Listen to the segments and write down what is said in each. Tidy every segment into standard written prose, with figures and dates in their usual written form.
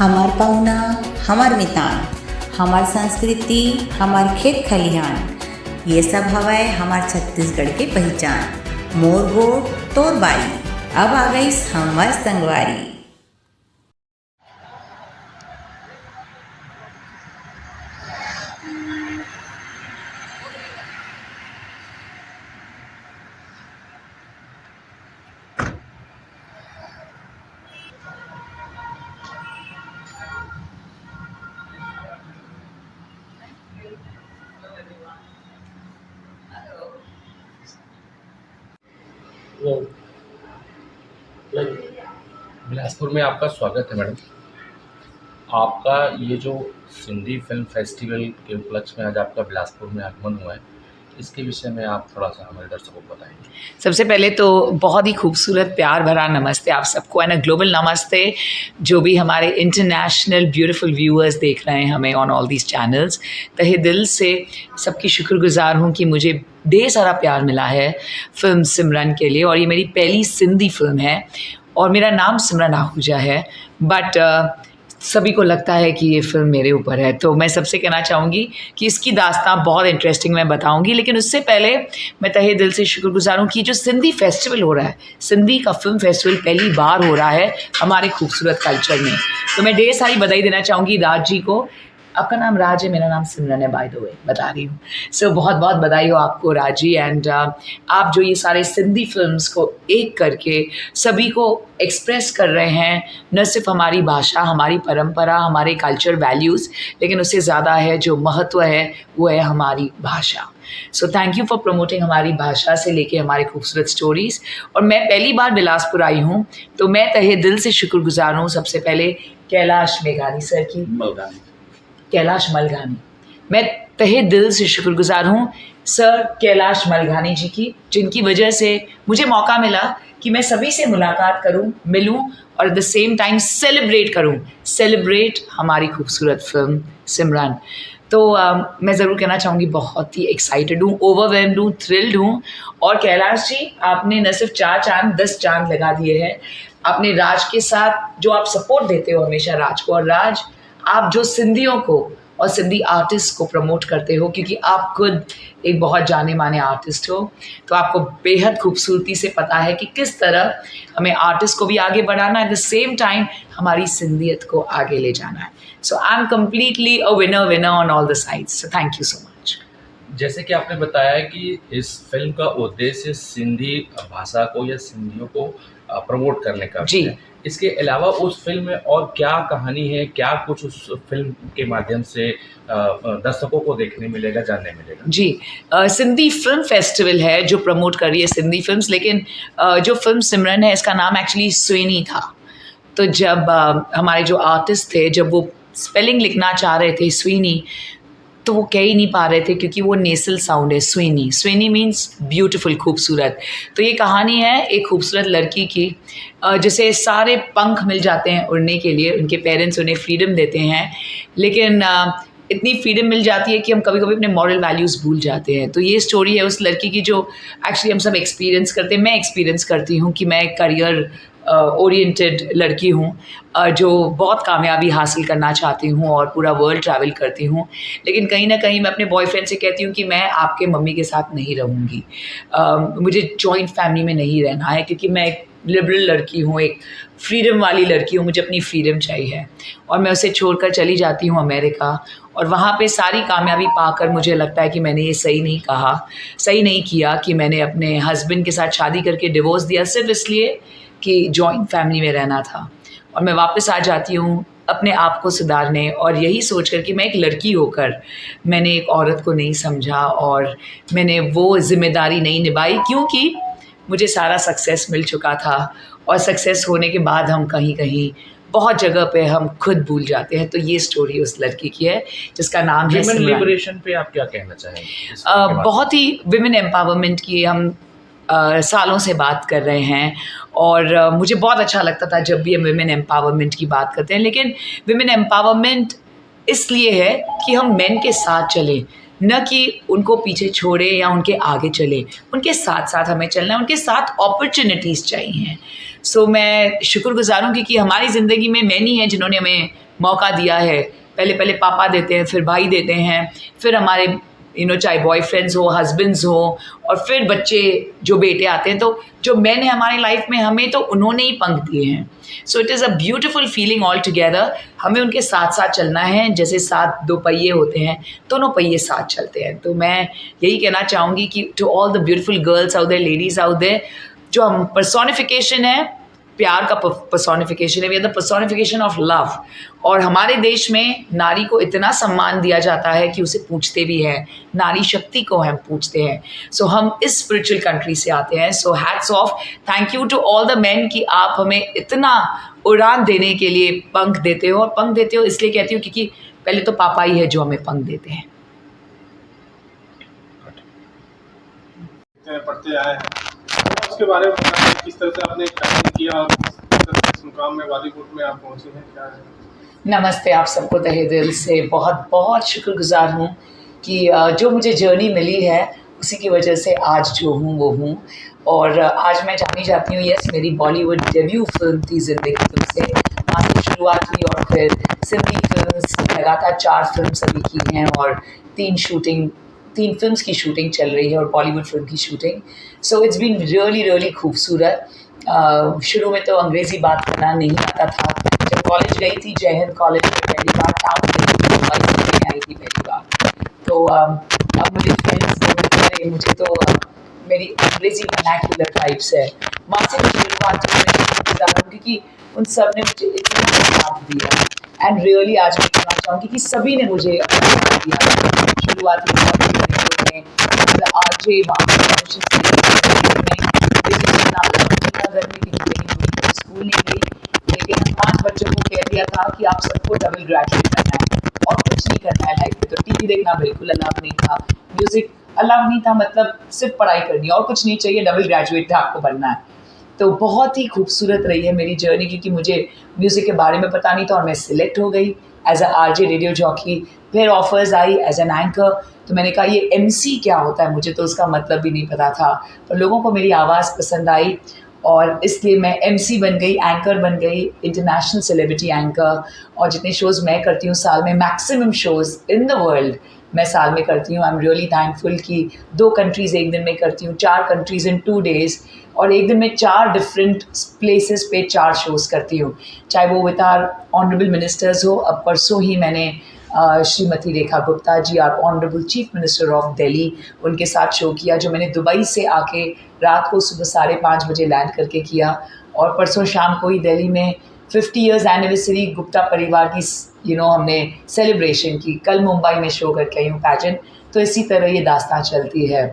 हमार पहुना, हमार मितान, हमार संस्कृति, हमार खेत खलिहान, ये सब हवाए हमार छत्तीसगढ़ के पहचान। मोर गोट तोर बारी, अब आ गई हमार संगवारी। वो बिलासपुर में आपका स्वागत है मैडम। आपका ये जो सिंधी फिल्म फेस्टिवल के उपलक्ष्य में आज आपका बिलासपुर में आगमन हुआ है, इसके विषय में आप थोड़ा सा हमारे दर्शकों को बताएंगे। सबसे पहले तो बहुत ही खूबसूरत प्यार भरा नमस्ते आप सबको, एंड अ ग्लोबल नमस्ते जो भी हमारे इंटरनेशनल ब्यूटीफुल व्यूअर्स देख रहे हैं हमें ऑन ऑल दीज चैनल्स। तहे दिल से सबकी शुक्रगुजार हूँ कि मुझे ढेर सारा प्यार मिला है फिल्म सिमरन के लिए, और ये मेरी पहली सिंधी फिल्म है और मेरा नाम सिमरन आहूजा है। बट सभी को लगता है कि ये फ़िल्म मेरे ऊपर है, तो मैं सबसे कहना चाहूँगी कि इसकी दास्तान बहुत इंटरेस्टिंग मैं बताऊँगी। लेकिन उससे पहले मैं तहे दिल से शुक्रगुजार हूँ कि जो सिंधी फेस्टिवल हो रहा है, सिंधी का फिल्म फेस्टिवल पहली बार हो रहा है हमारे खूबसूरत कल्चर में, तो मैं ढेर सारी बधाई देना चाहूँगी राज जी को। आपका नाम राज है, मेरा नाम सिमरन है, बाय द वे बता रही हूँ। सो बहुत बहुत बधाई हो आपको राज जी। एंड आप जो ये सारे सिंधी फिल्म्स को एक करके सभी को एक्सप्रेस कर रहे हैं, न सिर्फ हमारी भाषा, हमारी परंपरा, हमारे कल्चर वैल्यूज़, लेकिन उससे ज़्यादा है जो महत्व है वो है हमारी भाषा। सो थैंक यू फॉर प्रमोटिंग हमारी भाषा से लेके हमारे खूबसूरत स्टोरीज़। और मैं पहली बार बिलासपुर आई हूँ, तो मैं तहे दिल से शुक्रगुजार हूँ सबसे पहले कैलाश मेघानी सर की, कैलाश मलघानी, मैं तहे दिल से शुक्रगुजार हूँ सर कैलाश मलघानी जी की, जिनकी वजह से मुझे मौका मिला कि मैं सभी से मुलाकात करूँ, मिलूँ और eight the same time celebrate हमारी खूबसूरत फिल्म सिमरन। तो मैं ज़रूर कहना चाहूँगी बहुत ही एक्साइटेड हूँ, ओवरवेल्म्ड हूँ, थ्रिल्ड हूँ। और कैलाश जी, आपने न सिर्फ 4 चांद 10 चांद लगा दिए हैं आपने राज के साथ, जो आप सपोर्ट देते हो हमेशा राज को। और राज, आप जो सिंधियों को और सिंधी आर्टिस्ट को प्रमोट करते हो, क्योंकि आप खुद एक बहुत जाने माने आर्टिस्ट हो, तो आपको बेहद खूबसूरती से पता है कि किस तरह हमें आर्टिस्ट को भी आगे बढ़ाना है, एट द सेम टाइम हमारी सिंधियत को आगे ले जाना है। So I am completely a winner on all the sides. So thank you so much. जैसे कि आपने बताया कि इस फिल्म का उद्देश्य सिंधी भाषा को या सिंधियों को प्रमोट करने का भी जी। है। इसके अलावा उस फिल्म में और क्या कहानी है, क्या कुछ उस फिल्म के माध्यम से दर्शकों को देखने मिलेगा, जानने मिलेगा? जी, सिंधी फिल्म फेस्टिवल है जो प्रमोट कर रही है सिंधी फिल्म्स, लेकिन जो फिल्म सिमरन है इसका नाम एक्चुअली स्वेनी था। तो जब हमारे जो आर्टिस्ट थे, जब वो स्पेलिंग लिखना चाह रहे थे स्वीनी, तो वो कह ही नहीं पा रहे थे क्योंकि वो नेसल साउंड है स्वेनी। स्वेनी मीन्स ब्यूटीफुल, खूबसूरत। तो ये कहानी है एक खूबसूरत लड़की की जिसे सारे पंख मिल जाते हैं उड़ने के लिए, उनके पेरेंट्स उन्हें फ्रीडम देते हैं, लेकिन इतनी फ्रीडम मिल जाती है कि हम कभी कभी अपने मॉरल वैल्यूज़ भूल जाते हैं। तो ये स्टोरी है उस लड़की की जो एक्चुअली हम सब एक्सपीरियंस करते हैं। मैं एक्सपीरियंस करती हूँ कि मैं करियर ओरिएंटेड लड़की हूँ जो बहुत कामयाबी हासिल करना चाहती हूँ और पूरा वर्ल्ड ट्रैवल करती हूँ, लेकिन कहीं ना कहीं मैं अपने बॉयफ्रेंड से कहती हूँ कि मैं आपके मम्मी के साथ नहीं रहूँगी, मुझे जॉइंट फैमिली में नहीं रहना है, क्योंकि मैं एक लिबरल लड़की हूँ, एक फ्रीडम वाली लड़की हूँ, मुझे अपनी फ्रीडम चाहिए। और मैं उसे छोड़कर चली जाती हूँ अमेरिका, और वहाँ पे सारी कामयाबी पाकर मुझे लगता है कि मैंने ये सही नहीं किया कि मैंने अपने हस्बैंड के साथ शादी करके डिवोर्स दिया सिर्फ इसलिए कि जॉइंट फैमिली में रहना था। और मैं वापस आ जाती हूँ अपने आप को सुधारने, और यही सोच कर कि मैं एक लड़की होकर मैंने एक औरत को नहीं समझा और मैंने वो जिम्मेदारी नहीं निभाई, क्योंकि मुझे सारा सक्सेस मिल चुका था। और सक्सेस होने के बाद हम कहीं कहीं बहुत जगह पे हम खुद भूल जाते हैं। तो ये स्टोरी उस लड़की की है जिसका नाम है विमेन सिमरन। लिबरेशन पे आप क्या कहना चाहेंगे इस फिल्म के बहुत ही विमेन एम्पावरमेंट की हम सालों से बात कर रहे हैं, और मुझे बहुत अच्छा लगता था जब भी हम विमेन एम्पावरमेंट की बात करते हैं। लेकिन विमेन एम्पावरमेंट इसलिए है कि हम मेन के साथ चलें, न कि उनको पीछे छोड़े या उनके आगे चले। उनके साथ साथ हमें चलना है, उनके साथ अपॉर्चुनिटीज़ चाहिए। सो मैं शुक्रगुज़ार हूँ क्योंकि हमारी ज़िंदगी में मैनी हैं जिन्होंने हमें मौका दिया है। पहले पहले पापा देते हैं, फिर भाई देते हैं, फिर हमारे चाहे बॉयफ्रेंड्स हो, हस्बैंड्स हो, और फिर बच्चे जो बेटे आते हैं। तो जो मैन है हमारी लाइफ में, हमें तो उन्होंने ही पंख दिए हैं। सो it is a beautiful feeling all together. हमें उनके साथ साथ चलना है, जैसे साथ दो पहिए होते हैं, दोनों पहिए साथ चलते हैं। तो मैं यही कहना चाहूँगी कि to all the beautiful girls out there, ladies out there, जो हम पर्सोनिफिकेशन है, प्यार का पर्सोनिफिकेशन है, we are the personification of love. और हमारे देश में नारी को इतना सम्मान दिया जाता है कि उसे पूछते भी हैं, नारी शक्ति को हम पूछते हैं। सो हम इस स्पिरिचुअल कंट्री से आते हैं। So hats off, thank you to all the men कि आप हमें इतना उड़ान देने के लिए पंख देते हो। और पंख देते हो इसलिए कहती हूँ क्योंकि पहले तो पापा ही है जो हमें पंख देते हैं। पढ़ते आए हैं, तो उसके बारे में बताएं, किस तरह से आपने ट्रेनिंग किया और किस तरह से इस मुकाम में बॉलीवुड में आप पहुंचे हैं, क्या है? नमस्ते आप सबको तहे दिल से बहुत बहुत शुक्रगुज़ार हूँ कि जो मुझे जर्नी मिली है उसी की वजह से आज जो हूँ वो हूँ। और आज मैं जानी जाती हूँ, यस मेरी बॉलीवुड डेब्यू फिल्म थी ज़िंदगी तुमसे, वहाँ से शुरुआत हुई और फिर सिंधी फिल्म्स लगातार 4 फिल्म्स अभी की हैं और 3 फिल्म्स की शूटिंग चल रही है और बॉलीवुड फिल्म की shooting. So it's been really खूबसूरत। शुरू में तो अंग्रेज़ी बात करना नहीं आता था। जब कॉलेज गई थी, जय हिंद कॉलेज में पहली बार, टाउन में आई थी पहली बार, तो अब मुझे फ्रेंड्स मुझे तो मेरी अंग्रेज़ी वर्नाक्युलर टाइप्स है, वहाँ से मुझे शुरुआत हुई क्योंकि उन सब ने मुझे इतना साथ दिया। एंड रियली आज मैं कहना चाहूँगी कि सभी ने मुझे साथ दिया। शुरुआती घर में स्कूल नहीं गई, लेकिन 5 बच्चों को कह दिया था कि आप सबको डबल ग्रेजुएट करना है और कुछ नहीं करना है लाइफ में। तो टीवी देखना बिल्कुल अलाउ नहीं था, म्यूज़िक अलाउ नहीं था, मतलब सिर्फ पढ़ाई करनी है और कुछ नहीं चाहिए, डबल ग्रेजुएट आपको बनना है। तो बहुत ही खूबसूरत रही है मेरी जर्नी क्योंकि मुझे म्यूज़िक के बारे में पता नहीं था और मैं सिलेक्ट हो गई as a RJ radio jockey. फिर ऑफर्स आई एज एन एंकर, तो मैंने कहा ये एमसी क्या होता है, मुझे तो उसका मतलब भी नहीं पता था, पर लोगों को मेरी आवाज़ पसंद आई और इसलिए मैं एमसी बन गई, एंकर बन गई, इंटरनेशनल सेलिब्रिटी एंकर। और जितने शोज़ मैं करती हूँ साल में, maximum shows in the world मैं साल में करती हूँ। आई एम रियली थैंकफुल कि 2 कंट्रीज़ एक दिन में करती हूँ, 4 कंट्रीज़ इन 2 डेज़, और एक दिन में 4 डिफरेंट प्लेसेस पे 4 शोज़ करती हूँ, चाहे वो विद आवर ऑनरेबल मिनिस्टर्स हो। अब परसों ही मैंने श्रीमती Rekha Gupta ji, our honourable chief minister of Delhi, उनके साथ शो किया जो मैंने दुबई से आके रात को सुबह 5:30 बजे लैंड करके किया। और परसों शाम को ही दिल्ली में 50 ईयर्स एनिवर्सरी गुप्ता परिवार की हमने सेलिब्रेशन की। कल मुंबई में शो करके आई हूँ पैजेंट। तो इसी तरह ये दास्तां चलती है।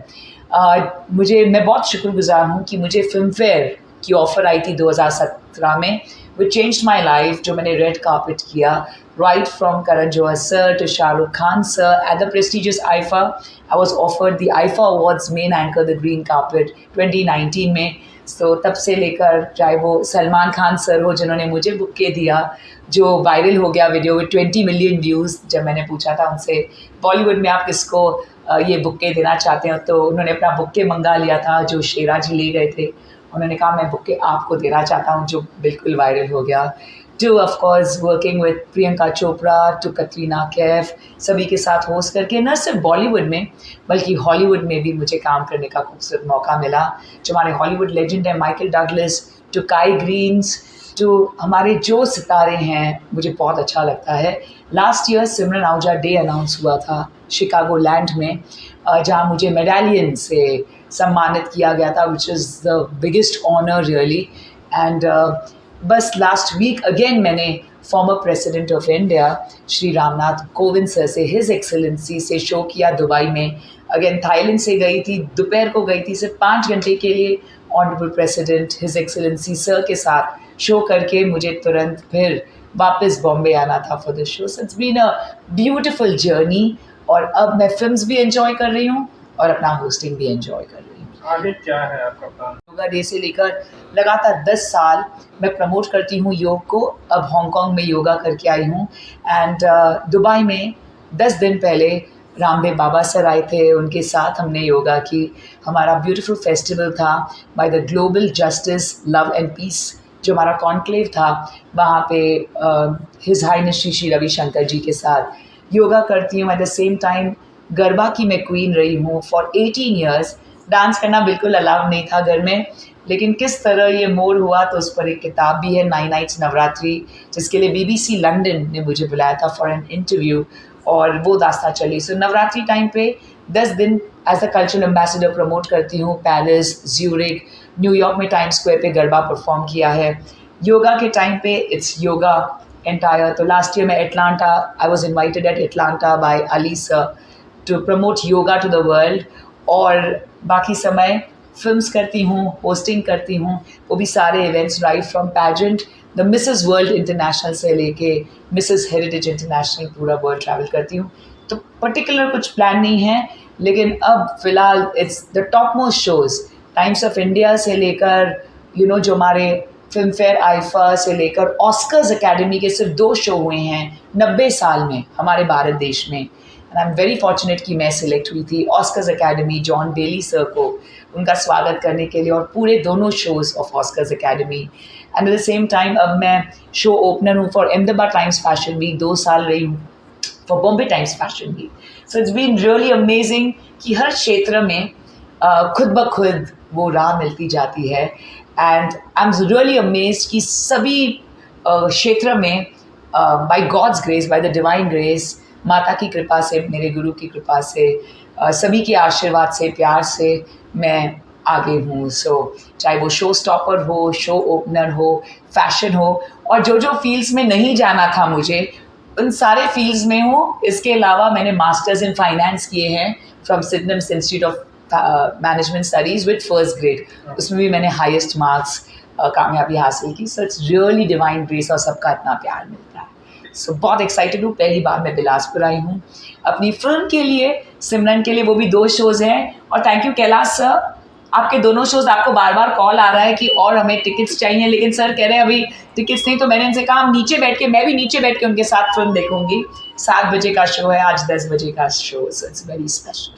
मैं बहुत शुक्रगुज़ार हूँ कि मुझे फिल्म फेयर की ऑफ़र आई थी 2017 में, विच चेंज्ड माई लाइफ, जो मैंने रेड कार्पेट किया, right from Karan Johar sir to Shah Rukh Khan sir at the prestigious IFA. I was offered the IFA Awards main anchor, the green carpet 2019 में। तो तब से लेकर चाहे वो सलमान खान सर हो जिन्होंने मुझे बुक्के दिया, जो वायरल हो गया वीडियो विद 20 मिलियन व्यूज़। जब मैंने पूछा था उनसे बॉलीवुड में आप किसको ये बुक्के देना चाहते हो, तो उन्होंने अपना बुक्के मंगा लिया था जो शेरा जी ले गए थे। उन्होंने कहा मैं बुक्के आपको देना चाहता हूँ, जो बिल्कुल वायरल हो गया। To of course working with Priyanka Chopra to Katrina Kaif, सभी के साथ होस्ट करके न सिर्फ बॉलीवुड में बल्कि हॉलीवुड में भी मुझे काम करने का खूबसूरत मौका मिला। जो हमारे हॉलीवुड लेजेंड हैं, माइकल डगलस टू काई ग्रीन्स टू हमारे जो सितारे हैं, मुझे बहुत अच्छा लगता है। लास्ट ईयर सिमरन आहूजा डे अनाउंस हुआ था शिकागो लैंड में, जहाँ मुझे मेडालियन से सम्मानित किया गया था, which is the biggest honour really. And बस लास्ट वीक अगेन मैंने former president of India Shri Ramnath Kovind sir से, हिज एक्सेलेंसी से शो किया दुबई में। अगेन थाईलैंड से गई थी, दोपहर को गई थी सिर्फ 5 घंटे के लिए, honourable president his excellency sir के साथ शो करके मुझे तुरंत फिर वापस बॉम्बे आना था for the show. So it's been a beautiful journey और अब मैं फिल्म्स भी एंजॉय कर रही हूँ और अपना होस्टिंग भी एंजॉय कर रही हूँ। आगे क्या है आपका प्लान? योगा डे से लेकर लगातार 10 साल मैं प्रमोट करती हूँ योग को। अब हांगकांग में योगा करके आई हूँ एंड दुबई में 10 दिन पहले रामदेव बाबा सर आए थे, उनके साथ हमने योगा की। हमारा ब्यूटीफुल फेस्टिवल था by the global justice love and peace जो हमारा कॉन्क्लेव था वहाँ पे हिज हाइनेस श्री श्री रविशंकर जी के साथ योगा करती हूँ। At the same time garba की मैं क्वीन रही हूँ फॉर 18 ईयर्स। डांस करना बिल्कुल अलाउड नहीं था घर में, लेकिन किस तरह ये मोड़ हुआ तो उस पर एक किताब भी है 9 नाइट्स नवरात्रि, जिसके लिए BBC लंदन ने मुझे बुलाया था फॉर एन इंटरव्यू, और वो दास्तां चली। सो नवरात्रि टाइम पे 10 दिन as a cultural ambassador promote करती हूँ। पेरिस, ज्यूरिक, न्यूयॉर्क में टाइम स्क्वायर पे गरबा परफॉर्म किया है। योगा के टाइम पे इट्स योगा एंटायर। तो लास्ट ईयर मैं Atlanta, I was invited at Atlanta by Ali sir to promote yoga to the world. और बाकी समय फिल्म्स करती हूँ, होस्टिंग करती हूँ, वो भी सारे events right from pageant the Mrs world international से लेके मिसेस हेरिटेज इंटरनेशनल पूरा वर्ल्ड ट्रैवल करती हूँ। तो पर्टिकुलर कुछ प्लान नहीं है, लेकिन अब फ़िलहाल it's the top most shows times of India से लेकर जो हमारे फिल्म फेयर आईफा से लेकर ऑस्कर्स अकेडमी के सिर्फ 2 शो हुए हैं 90 साल में हमारे भारत देश में। And I am very fortunate कि मैं सिलेक्ट हुई थी Oscars academy John Bailey sir को उनका स्वागत करने के लिए, और पूरे दोनों shows of Oscars academy. And at the same time अब मैं शो ओपनर हूँ for Ahmedabad Times fashion week, 2 साल रही हूँ for Bombay Times fashion week. So it's been really amazing कि हर क्षेत्र में खुद ब खुद वो राह मिलती जाती है। And I am really amazed कि सभी क्षेत्र में by God's grace, by the divine grace, माता की कृपा से, मेरे गुरु की कृपा से, सभी के आशीर्वाद से, प्यार से मैं आगे हूँ। सो चाहे वो शो स्टॉपर हो, शो ओपनर हो, फैशन हो, और जो फील्ड्स में नहीं जाना था मुझे उन सारे फील्ड्स में हूँ। इसके अलावा मैंने मास्टर्स इन फाइनेंस किए हैं from Sydenham's Institute of Management Studies with first grade, उसमें भी मैंने हाईएस्ट मार्क्स कामयाबी हासिल की। So it's really divine grace और सबका इतना प्यार मिलता है। सो बहुत एक्साइटेड हूँ। पहली बार मैं बिलासपुर आई हूँ अपनी फिल्म के लिए, सिमरन के लिए, वो भी 2 शोज़ हैं। और थैंक यू कैलाश सर, आपके दोनों शोज़ आपको बार बार कॉल आ रहा है कि और हमें टिकट्स चाहिए, लेकिन सर कह रहे हैं अभी टिकट्स नहीं। तो मैंने उनसे कहा हम नीचे बैठ के, मैं भी नीचे बैठ के उनके साथ फिल्म देखूंगी। 7 बजे का शो है, आज 10 बजे का show. So it's very special.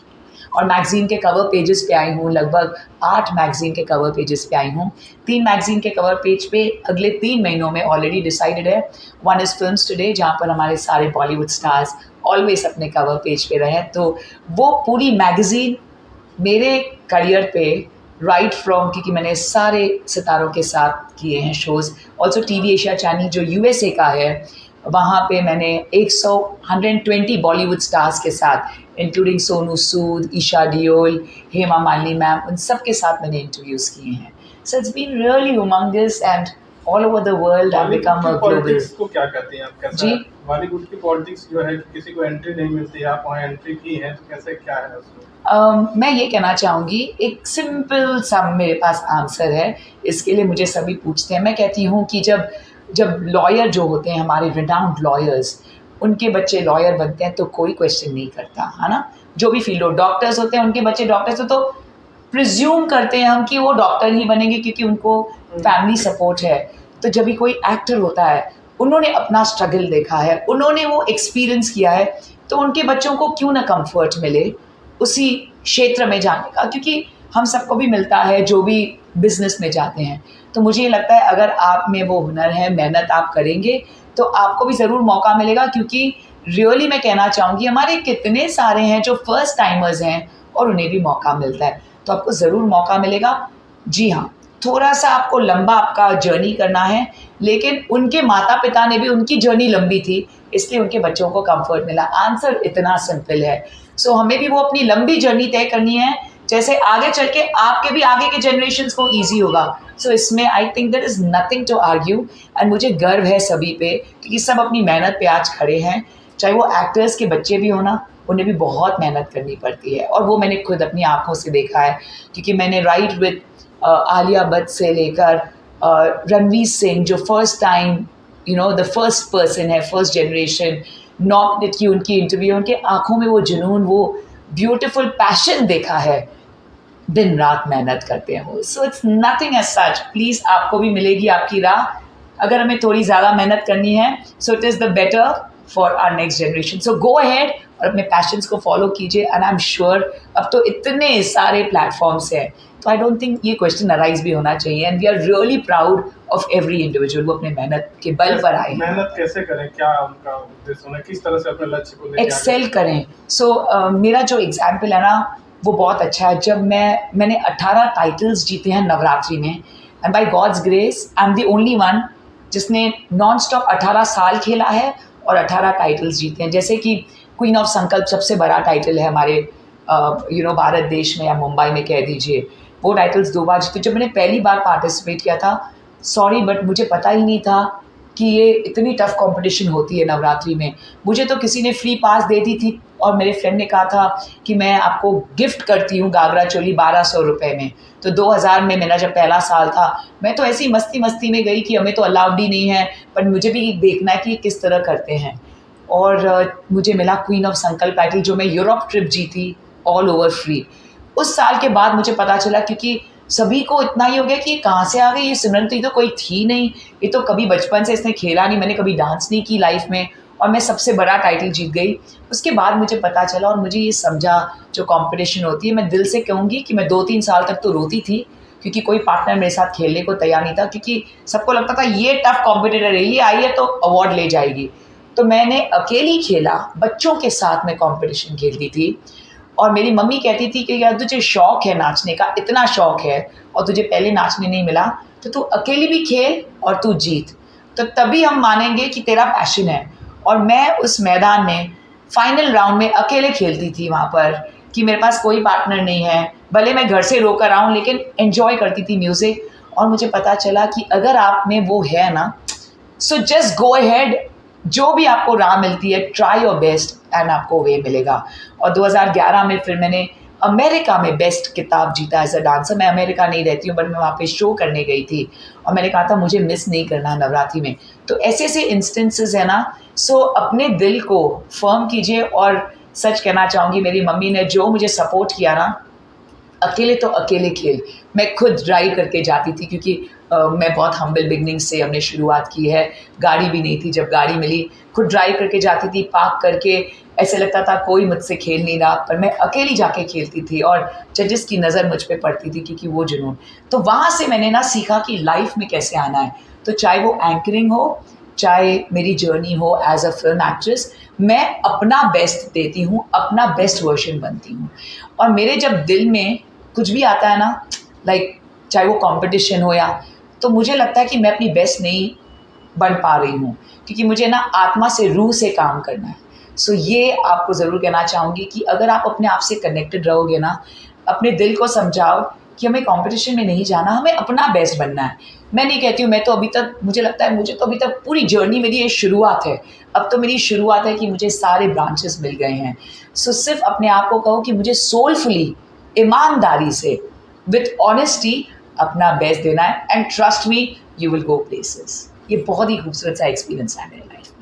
और मैगज़ीन के कवर पेजेस पे आई हूँ, लगभग 8 मैगज़ीन के कवर पेजेस पे आई हूँ। 3 मैगज़ीन के कवर पेज पे अगले 3 महीनों में ऑलरेडी डिसाइडेड है। वन इज़ फिल्म्स टुडे, जहाँ पर हमारे सारे बॉलीवुड स्टार्स ऑलवेज अपने कवर पेज पे रहे। तो वो पूरी मैगज़ीन मेरे करियर पे राइट फ्रॉम, क्योंकि मैंने सारे सितारों के साथ किए हैं shows. Also TV Asia channel जो USA का है, वहाँ पे मैंने 120 बॉलीवुड स्टार्स के साथ, इंक्लूडिंग सोनू सूद, ईशा डियोल, हेमा मालिनी मैम, उन सब के साथ मैंने इंटरव्यूज़ किए हैं। So it's been really humongous and all over the world I become a global. को क्या कहते हैं आप? कैसा जी, बॉलीवुड की पॉलिटिक्स जो है, किसी को एंट्री नहीं मिलती, आप वहाँ एंट्री की है, तो कैसे क्या है उसको? मैं ये कहना चाहूँगी, एक सिंपल सा मेरे पास आंसर है। इसके लिए मुझे सभी पूछते हैं, मैं कहती हूँ कि जब लॉयर जो होते हैं, हमारे रिनाउंड लॉयर्स, उनके बच्चे लॉयर बनते हैं तो कोई क्वेश्चन नहीं करता, है ना। जो भी फील्ड हो, डॉक्टर्स होते हैं, उनके बच्चे डॉक्टर्स हो तो प्रिज्यूम करते हैं हम कि वो डॉक्टर ही बनेंगे क्योंकि उनको फैमिली सपोर्ट है। तो जब भी कोई एक्टर होता है, उन्होंने अपना स्ट्रगल देखा है, उन्होंने वो एक्सपीरियंस किया है, तो उनके बच्चों को क्यों ना कंफर्ट मिले उसी क्षेत्र में जाने का, क्योंकि हम सबको भी मिलता है जो भी बिजनेस में जाते हैं। तो मुझे ये लगता है अगर आप में वो हुनर है, मेहनत आप करेंगे तो आपको भी ज़रूर मौका मिलेगा। क्योंकि रियली मैं कहना चाहूँगी, हमारे कितने सारे हैं जो फर्स्ट टाइमर्स हैं और उन्हें भी मौका मिलता है, तो आपको ज़रूर मौका मिलेगा। जी हाँ, थोड़ा सा आपको लंबा आपका जर्नी करना है, लेकिन उनके माता पिता ने भी, उनकी जर्नी लंबी थी, इसलिए उनके बच्चों को कंफर्ट मिला। आंसर इतना सिंपल है। सो हमें भी वो अपनी लंबी जर्नी तय करनी है, जैसे आगे चल के आपके भी आगे के जनरेशन्स को ईजी होगा। सो इसमें I think there is nothing to argue. And मुझे गर्व है सभी पे, क्योंकि सब अपनी मेहनत पे आज खड़े हैं। चाहे वो एक्टर्स के बच्चे भी हो ना, उन्हें भी बहुत मेहनत करनी पड़ती है, और वो मैंने खुद अपनी आँखों से देखा है। क्योंकि मैंने राइट विद आलिया भट्ट से लेकर रणवीर सिंह, जो first time the first person है, फर्स्ट जनरेशन नॉमिनेट की, उनकी इंटरव्यू, उनके आँखों में वो जुनून, वो ब्यूटीफुल पैशन देखा है। दिन रात मेहनत करते हैं वो। So it's nothing as such. Please आपको भी मिलेगी आपकी राह, अगर हमें थोड़ी ज़्यादा मेहनत करनी है। So it is the better for our next generation. So go ahead और अपने पैशंस को फॉलो कीजिए। एंड आई एम श्योर अब तो इतने सारे प्लेटफॉर्म्स हैं तो आई डोंट थिंक ये क्वेश्चन अराइज भी होना चाहिए, and we are really proud of every individual वो अपने मेहनत के बल पर आए हैं। मेहनत कैसे करें, क्या उनका उद्देश्य होना है, किस तरह से अपने लक्ष्य को लेकर एक्सेल करें। सो मेरा जो एग्जाम्पल है ना वो बहुत अच्छा है। जब मैंने 18 टाइटल्स जीते हैं नवरात्रि में, and by God's grace I am the only one जिसने नॉन स्टॉप 18 साल खेला है और 18 टाइटल्स जीते हैं। जैसे कि क्वीन ऑफ संकल्प सबसे बड़ा टाइटल है हमारे भारत देश में या मुंबई में कह दीजिए, वो टाइटल्स 2 बार जीते। जब मैंने पहली बार पार्टिसिपेट किया था, सॉरी बट मुझे पता ही नहीं था कि ये इतनी टफ कंपटीशन होती है नवरात्रि में। मुझे तो किसी ने फ्री पास दे दी थी और मेरे फ्रेंड ने कहा था कि मैं आपको गिफ्ट करती हूँ घाघरा चोली 1200 रुपये में। तो 2000 में मेरा जब पहला साल था, मैं तो ऐसी मस्ती में गई कि हमें तो अलाउड ही नहीं है, पर मुझे भी देखना है कि किस तरह करते हैं। और मुझे मिला क्वीन ऑफ संकल्प टाइटल, जो मैं यूरोप ट्रिप जीती ऑल ओवर फ्री। उस साल के बाद मुझे पता चला, क्योंकि सभी को इतना ही हो गया कि ये कहाँ से आ गई, ये सिमरन तो ये तो कोई थी नहीं, ये तो कभी बचपन से इसने खेला नहीं, मैंने कभी डांस नहीं की लाइफ में, और मैं सबसे बड़ा टाइटल जीत गई। उसके बाद मुझे पता चला और मुझे ये समझा, जो कंपटीशन होती है, मैं दिल से कहूँगी कि मैं 2-3 साल तक तो रोती थी, क्योंकि कोई पार्टनर मेरे साथ खेलने को तैयार नहीं था, क्योंकि सबको लगता था ये टफ कॉम्पिटिटर है, ये आई है तो अवार्ड ले जाएगी। तो मैंने अकेली खेला, बच्चों के साथ में कॉम्पिटिशन खेलती थी, और मेरी मम्मी कहती थी कि यार तुझे शौक़ है नाचने का, इतना शौक़ है और तुझे पहले नाचने नहीं मिला, तो तू अकेली भी खेल और तू जीत, तो तभी हम मानेंगे कि तेरा पैशन है। और मैं उस मैदान में फाइनल राउंड में अकेले खेलती थी वहाँ पर, कि मेरे पास कोई पार्टनर नहीं है, भले मैं घर से रोकर आऊँ लेकिन एन्जॉय करती थी म्यूज़िक। और मुझे पता चला कि अगर आप में वो है ना, सो जस्ट गो अहेड, जो भी आपको राह मिलती है ट्राई योर बेस्ट एंड आपको वे मिलेगा। और 2011 में फिर मैंने अमेरिका में बेस्ट किताब जीता एज अ डांसर। मैं अमेरिका नहीं रहती हूँ, बट मैं वहाँ पे शो करने गई थी और मैंने कहा था मुझे मिस नहीं करना नवरात्रि में। तो ऐसे ऐसे इंस्टेंसेस है ना, सो अपने दिल को फर्म कीजिए। और सच कहना चाहूँगी, मेरी मम्मी ने जो मुझे सपोर्ट किया ना, अकेले तो अकेले खेल, मैं खुद ड्राइव करके जाती थी, क्योंकि मैं बहुत हम्बल बिगनिंग से हमने शुरुआत की है, गाड़ी भी नहीं थी, जब गाड़ी मिली खुद ड्राइव करके जाती थी, पार्क करके, ऐसे लगता था कोई मुझसे खेल नहीं रहा, पर मैं अकेली जाके खेलती थी और जजेस की नज़र मुझ पे पड़ती थी, क्योंकि वो जुनून। तो वहाँ से मैंने ना सीखा कि लाइफ में कैसे आना है। तो चाहे वो एंकरिंग हो, चाहे मेरी जर्नी हो एज अ फिल्म एक्ट्रेस, मैं अपना बेस्ट देती हूँ, अपना बेस्ट वर्जन बनती हूँ। और मेरे जब दिल में कुछ भी आता है ना, लाइक चाहे वो कंपटीशन हो या, तो मुझे लगता है कि मैं अपनी बेस्ट नहीं बन पा रही हूँ, क्योंकि मुझे ना आत्मा से, रूह से काम करना है। सो ये आपको ज़रूर कहना चाहूँगी कि अगर आप अपने आप से कनेक्टेड रहोगे ना, अपने दिल को समझाओ कि हमें कंपटीशन में नहीं जाना, हमें अपना बेस्ट बनना है। मैं नहीं कहती हूँ, मैं तो अभी तक, मुझे लगता है मुझे तो अभी तक पूरी जर्नी मेरी ये शुरुआत है। अब तो मेरी शुरुआत है कि मुझे सारे ब्रांचेस मिल गए हैं। सो सिर्फ अपने आप को कहो कि मुझे सोलफुली, ईमानदारी से, विथ ऑनेस्टी अपना बेस्ट देना है, and trust me, you will go places. ये बहुत ही खूबसूरत सा एक्सपीरियंस है मेरे लाइफ।